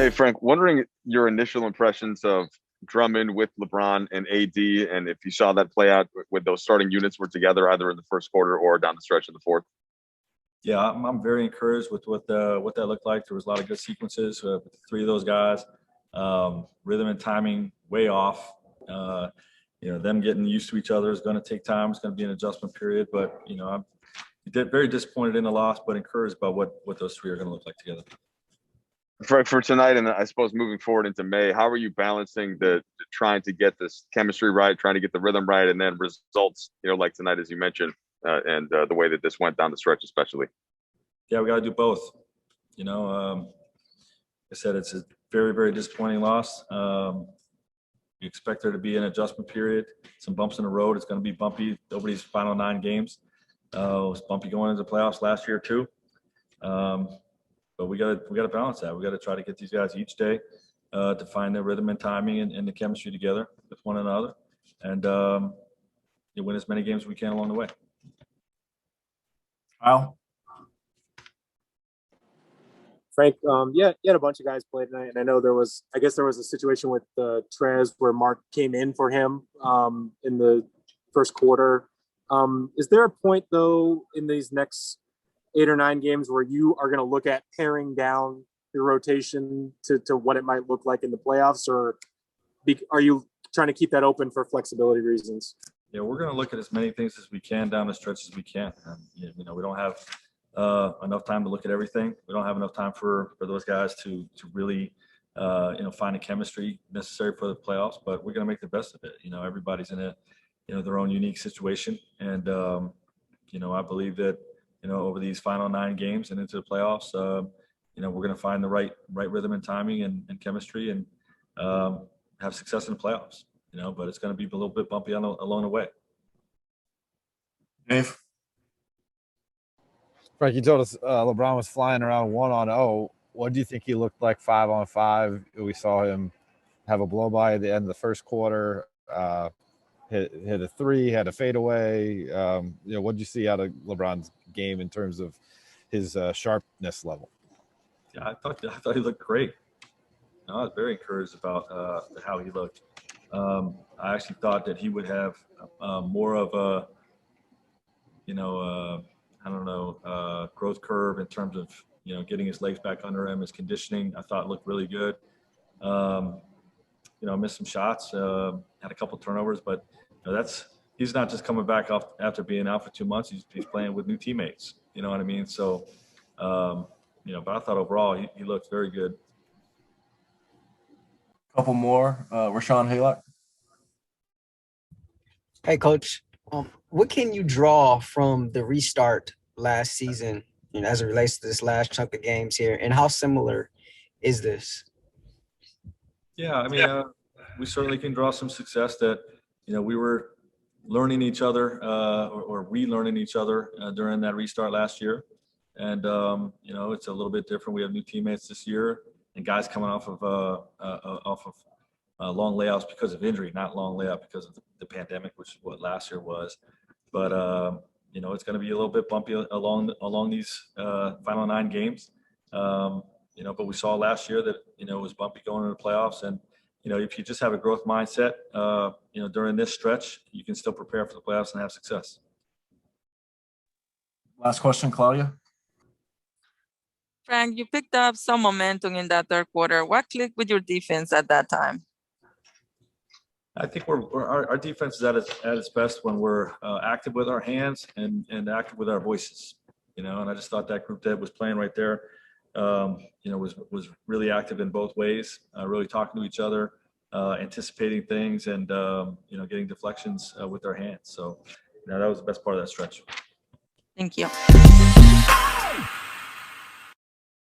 Hey, Frank, wondering your initial impressions of Drummond with LeBron and AD, and if you saw that play out with those starting units were together either in the first quarter or down the stretch of the fourth. Yeah, I'm very encouraged with what that looked like. There was a lot of good sequences with the three of those guys. Rhythm and timing way off. Them getting used to each other is going to take time. It's going to be an adjustment period, but I'm very disappointed in the loss, but encouraged by what those three are going to look like together. For tonight, and I suppose moving forward into May, how are you balancing the trying to get this chemistry right, trying to get the rhythm right, and then results, like tonight, as you mentioned, and the way that this went down the stretch, especially? Yeah, we got to do both. I said it's a very, very disappointing loss. We expect there to be an adjustment period, some bumps in the road. It's going to be bumpy. Nobody's final 9 games. It was bumpy going into the playoffs last year too. But we got to balance that. We got to try to get these guys each day to find their rhythm and timing and the chemistry together with one another, and win as many games as we can along the way. Kyle? Frank, you had a bunch of guys play tonight, and I know there was a situation with Trez where Mark came in for him in the first quarter. Is there a point, though, in these next 8 or 9 games where you are going to look at paring down your rotation to what it might look like in the playoffs, or are you trying to keep that open for flexibility reasons? Yeah, we're going to look at as many things as we can down the stretch as we can. We don't have enough time to look at everything. We don't have enough time for those guys to really find the chemistry necessary for the playoffs, but we're going to make the best of it. Everybody's in their own unique situation, and I believe that over these final 9 games and into the playoffs, we're going to find the right rhythm and timing and chemistry and have success in the playoffs. But it's going to be a little bit bumpy along the way. Dave? Frank, you told us LeBron was flying around 1-on-0. What do you think he looked like 5-on-5? We saw him have a blow by at the end of the first quarter, hit a 3, had a fadeaway. What did you see out of LeBron's game in terms of his sharpness level? Yeah, I thought he looked great. I was very encouraged about how he looked. I actually thought that he would have more of a, growth curve in terms of, getting his legs back under him, his conditioning. I thought looked really good. Missed some shots, had a couple turnovers, but he's not just coming back off after being out for 2 months. He's playing with new teammates. You know what I mean? So, but I thought overall he looked very good. Couple more. Rashawn Haylock. Hey, Coach. What can you draw from the restart last season, as it relates to this last chunk of games here, and how similar is this? Yeah, we certainly can draw some success that, we were learning each other or relearning each other during that restart last year. And, it's a little bit different. We have new teammates this year and guys coming off of long layoffs because of injury, not long layoff because of the pandemic, which is what last year was. But, it's going to be a little bit bumpy along these final 9 games. But we saw last year that, it was bumpy going into the playoffs. And, if you just have a growth mindset, during this stretch, you can still prepare for the playoffs and have success. Last question, Claudia. Frank, you picked up some momentum in that third quarter. What clicked with your defense at that time? I think our defense is at its best when we're active with our hands and active with our voices. And I just thought that group that was playing right there, was really active in both ways, really talking to each other, anticipating things, and getting deflections with their hands. So, that was the best part of that stretch. Thank you.